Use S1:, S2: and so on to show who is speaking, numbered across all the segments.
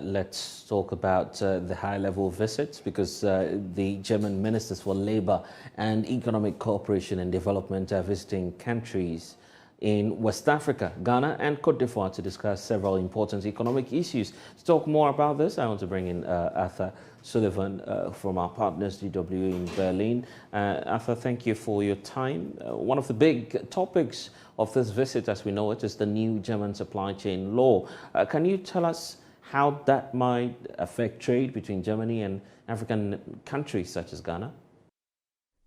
S1: Let's talk about the high-level visits, because the German ministers for Labour and Economic Cooperation and Development are visiting countries in West Africa, Ghana and Cote d'Ivoire to discuss several important economic issues. To talk more about this, I want to bring in Arthur Sullivan from our partners DW in Berlin. Arthur, thank you for your time. One of the big topics of this visit, as we know it, is the new German supply chain law. Can you tell us how that might affect trade between Germany and African countries such as Ghana?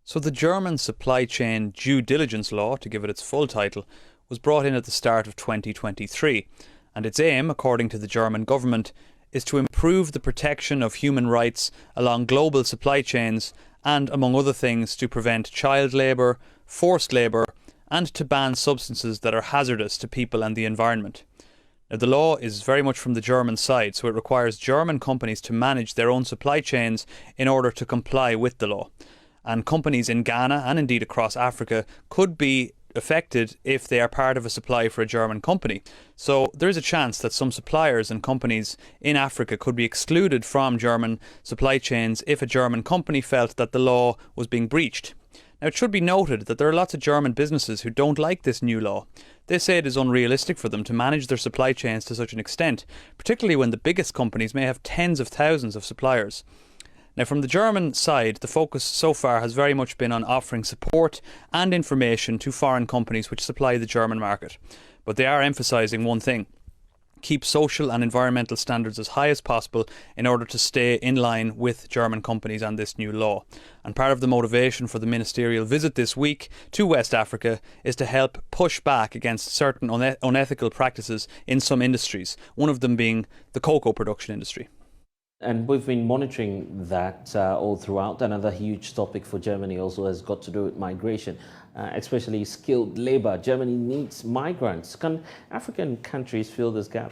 S2: So the German supply chain due diligence law, to give it its full title, was brought in at the start of 2023. And its aim, according to the German government, is to improve the protection of human rights along global supply chains and, among other things, to prevent child labour, forced labour, and to ban substances that are hazardous to people and the environment. Now, the law is very much from the German side, so it requires German companies to manage their own supply chains in order to comply with the law. And companies in Ghana and indeed across Africa could be affected if they are part of a supply for a German company. So there is a chance that some suppliers and companies in Africa could be excluded from German supply chains if a German company felt that the law was being breached. Now, it should be noted that there are lots of German businesses who don't like this new law. They say it is unrealistic for them to manage their supply chains to such an extent, particularly when the biggest companies may have tens of thousands of suppliers. Now, from the German side, the focus so far has very much been on offering support and information to foreign companies which supply the German market. But they are emphasising one thing: keep social and environmental standards as high as possible in order to stay in line with German companies and this new law. And part of the motivation for the ministerial visit this week to West Africa is to help push back against certain unethical practices in some industries, one of them being the cocoa production industry.
S1: And we've been monitoring that all throughout. Another huge topic for Germany also has got to do with migration, especially skilled labor. Germany needs migrants. Can African countries fill this gap?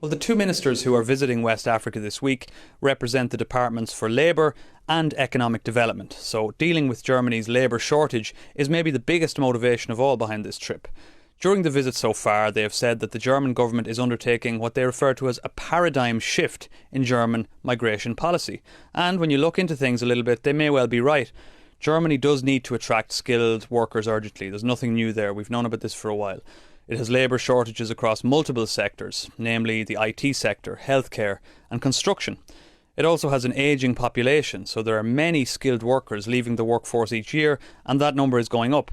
S2: Well, the two ministers who are visiting West Africa this week represent the departments for labour and economic development. So dealing with Germany's labour shortage is maybe the biggest motivation of all behind this trip. During the visit so far, they have said that the German government is undertaking what they refer to as a paradigm shift in German migration policy. And when you look into things a little bit, they may well be right. Germany does need to attract skilled workers urgently. There's nothing new there. We've known about this for a while. It has labour shortages across multiple sectors, namely the IT sector, healthcare and construction. It also has an ageing population, so there are many skilled workers leaving the workforce each year, and that number is going up.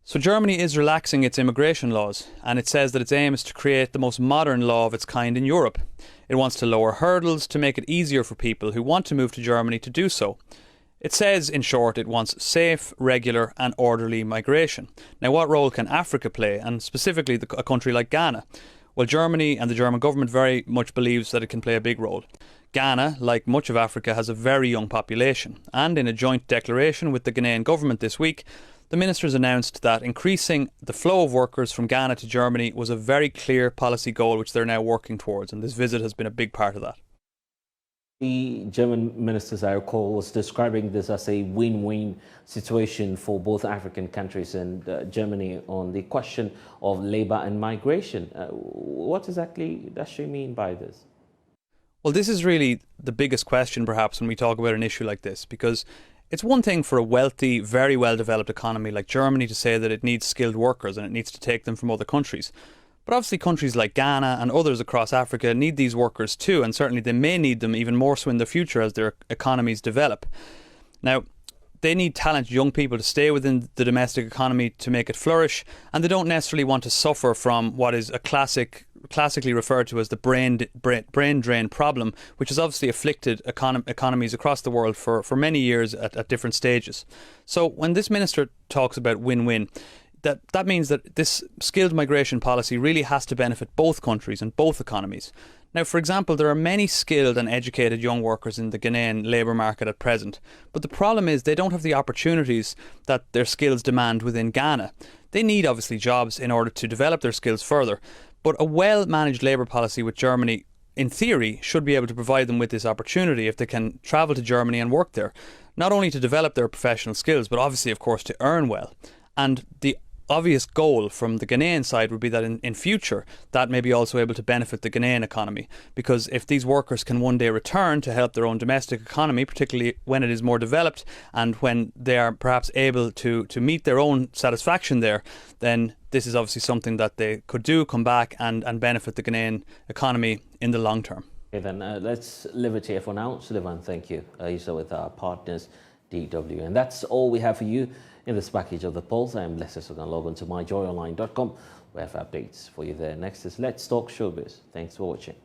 S2: So Germany is relaxing its immigration laws, and it says that its aim is to create the most modern law of its kind in Europe. It wants to lower hurdles to make it easier for people who want to move to Germany to do so. It says, in short, it wants safe, regular and orderly migration. Now, what role can Africa play, and specifically a country like Ghana? Well, Germany and the German government very much believes that it can play a big role. Ghana, like much of Africa, has a very young population, and in a joint declaration with the Ghanaian government this week, the ministers announced that increasing the flow of workers from Ghana to Germany was a very clear policy goal which they're now working towards, and this visit has been a big part of that.
S1: The German ministers, I recall, was describing this as a win-win situation for both African countries and Germany on the question of labour and migration. What exactly does she mean by this?
S2: Well, this is really the biggest question perhaps when we talk about an issue like this, because it's one thing for a wealthy, very well-developed economy like Germany to say that it needs skilled workers and it needs to take them from other countries. But obviously countries like Ghana and others across Africa need these workers too, and certainly they may need them even more so in the future as their economies develop. Now, they need talented young people to stay within the domestic economy to make it flourish, and they don't necessarily want to suffer from what is a classically referred to as the brain drain problem, which has obviously afflicted economies across the world for many years at different stages. So when this minister talks about win-win, that means that this skilled migration policy really has to benefit both countries and both economies. Now, for example, there are many skilled and educated young workers in the Ghanaian labour market at present, but the problem is they don't have the opportunities that their skills demand within Ghana. They need, obviously, jobs in order to develop their skills further, but a well-managed labour policy with Germany, in theory, should be able to provide them with this opportunity if they can travel to Germany and work there, not only to develop their professional skills, but obviously, of course, to earn well. And the obvious goal from the Ghanaian side would be that in future that may be also able to benefit the Ghanaian economy, because if these workers can one day return to help their own domestic economy, particularly when it is more developed and when they are perhaps able to meet their own satisfaction there, then this is obviously something that they could do, come back and benefit the Ghanaian economy in the long term.
S1: Okay, then let's leave it here for now. Sullivan, thank you. You're still with our partners, DW. And that's all we have for you in this package of The Pulse. I'm Lester, so log on to myjoyonline.com. We have updates for you there. Next is Let's Talk Showbiz. Thanks for watching.